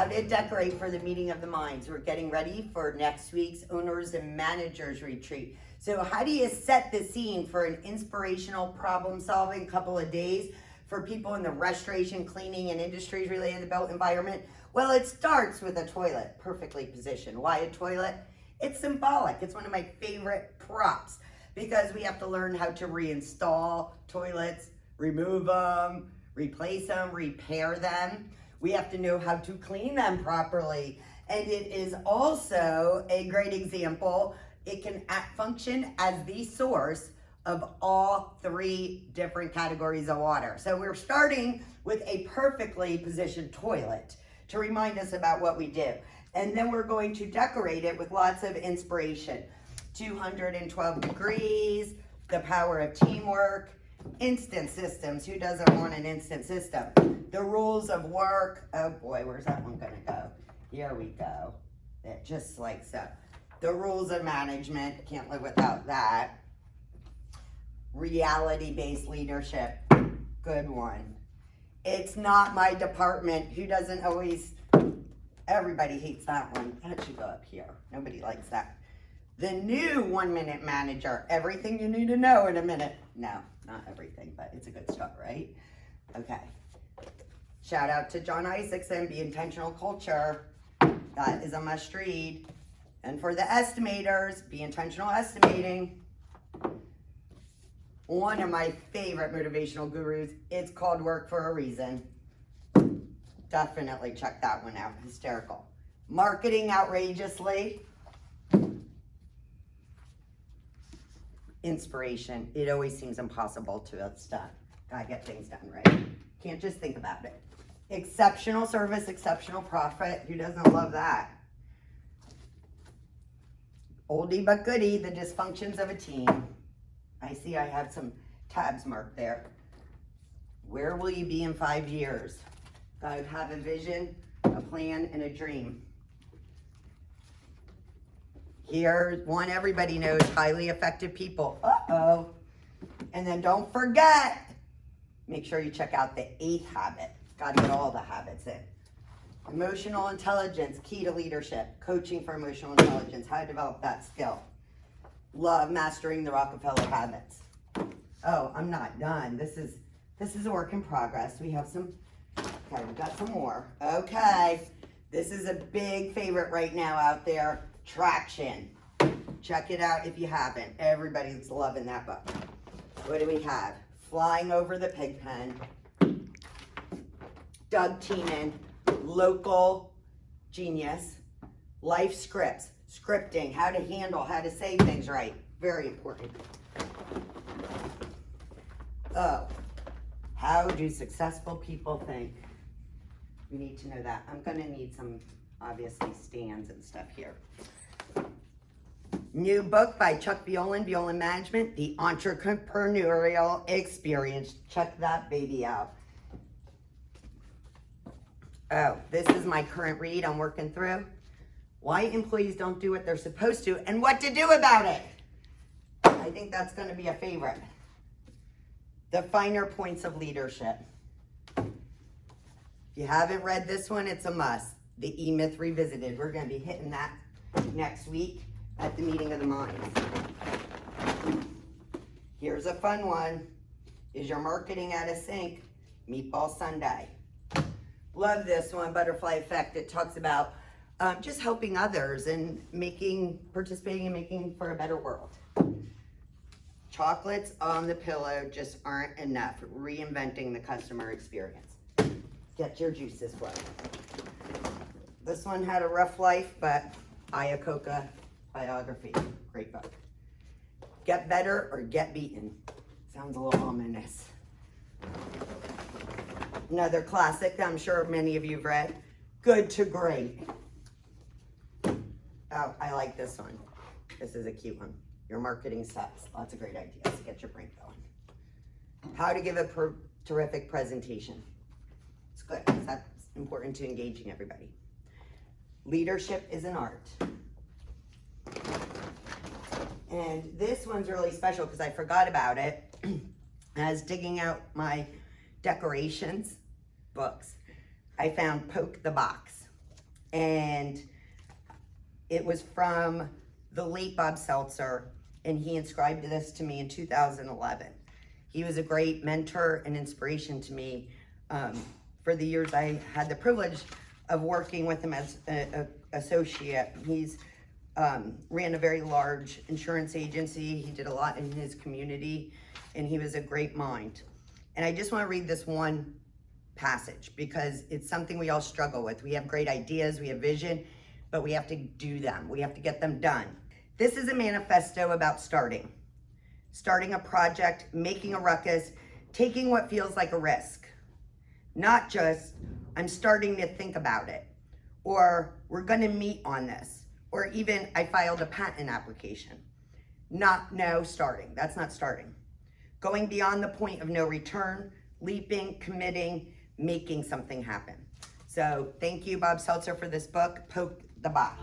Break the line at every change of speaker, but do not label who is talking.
to decorate for the meeting of the minds. We're getting ready for next week's owners and managers retreat. So how do you set the scene for an inspirational problem solving couple of days for people in the restoration, cleaning, and industries related to the built environment? Well, it starts with a toilet, perfectly positioned. Why a toilet? It's symbolic. It's one of my favorite props because we have to learn how to reinstall toilets, remove them, replace them, repair them. We have to know how to clean them properly. And it is also a great example. It can function as the source of all three different categories of water. So we're starting with a perfectly positioned toilet to remind us about what we do. And then we're going to decorate it with lots of inspiration. 212 degrees, the power of teamwork, instant systems. Who doesn't want an instant system? The rules of work. Oh boy, where's that one gonna go? Here we go. Just like so. The rules of management. Can't live without that. Reality-based leadership. Good one. It's not my department. Who doesn't always? Everybody hates that one. That should go up here. Nobody likes that. The new 1 minute manager. Everything you need to know in a minute. No, not everything, but it's a good start, right? Okay. Shout out to John Isaacson, Be Intentional Culture. That is a must read. And for the estimators, Be Intentional Estimating. One of my favorite motivational gurus. It's called Work for a Reason. Definitely check that one out. Hysterical. Marketing Outrageously. Inspiration. It always seems impossible to get done. Gotta get things done, right? Can't just think about it. Exceptional service, exceptional profit. Who doesn't love that? Oldie but goodie, the dysfunctions of a team. I see I have some tabs marked there. Where will you be in 5 years? Gotta have a vision, a plan, and a dream. Here's one everybody knows, highly effective people. Uh-oh. And then don't forget, make sure you check out the 8th habit. Gotta get all the habits in. Emotional intelligence, key to leadership. Coaching for emotional intelligence, how to develop that skill. Love mastering the Rockefeller habits. Oh, I'm not done. This is a work in progress. We have some, okay, we've got some more. Okay, this is a big favorite right now out there. Traction. Check it out if you haven't. Everybody's loving that book. What do we have? Flying Over the Pig Pen. Doug Tiemann, local genius. Life scripts, scripting, how to handle, how to say things right. Very important. Oh, how do successful people think? We need to know that. I'm gonna need some, obviously, stands and stuff here. New book by Chuck Violan, Violan Management, The Entrepreneurial Experience. Check that baby out. Oh, this is my current read I'm working through. Why employees don't do what they're supposed to and what to do about it. I think that's going to be a favorite. The Finer Points of Leadership. If you haven't read this one, it's a must. The E-Myth Revisited. We're going to be hitting that next week at the meeting of the minds. Here's a fun one. Is your marketing out of sync? Meatball Sunday. Love this one, Butterfly Effect. It talks about just helping others and participating in making for a better world. Chocolates on the pillow just aren't enough. Reinventing the customer experience. Get your juices flowing. This one had a rough life, but Iacocca biography, great book. Get Better or Get Beaten. Sounds a little ominous. Another classic that I'm sure many of you have read, Good to Great. Oh, I like this one. This is a cute one. Your marketing sucks. Lots of great ideas to get your brain going. How to give a terrific presentation. It's good, because that's important to engaging everybody. Leadership is an art. And this one's really special because I forgot about it. I was digging out my decorations books. I found Poke the Box. And it was from the late Bob Seltzer, and he inscribed this to me in 2011. He was a great mentor and inspiration to me for the years I had the privilege of working with him as an associate. He's ran a very large insurance agency. He did a lot in his community, and he was a great mind. And I just want to read this one passage because it's something we all struggle with. We have great ideas, we have vision, but we have to do them. We have to get them done. This is a manifesto about starting a project, making a ruckus, taking what feels like a risk. Not just, I'm starting to think about it, or we're gonna meet on this, or even I filed a patent application. Starting, that's not starting. Going beyond the point of no return, leaping, committing, making something happen. So thank you, Bob Seltzer, for this book, Poke the Box.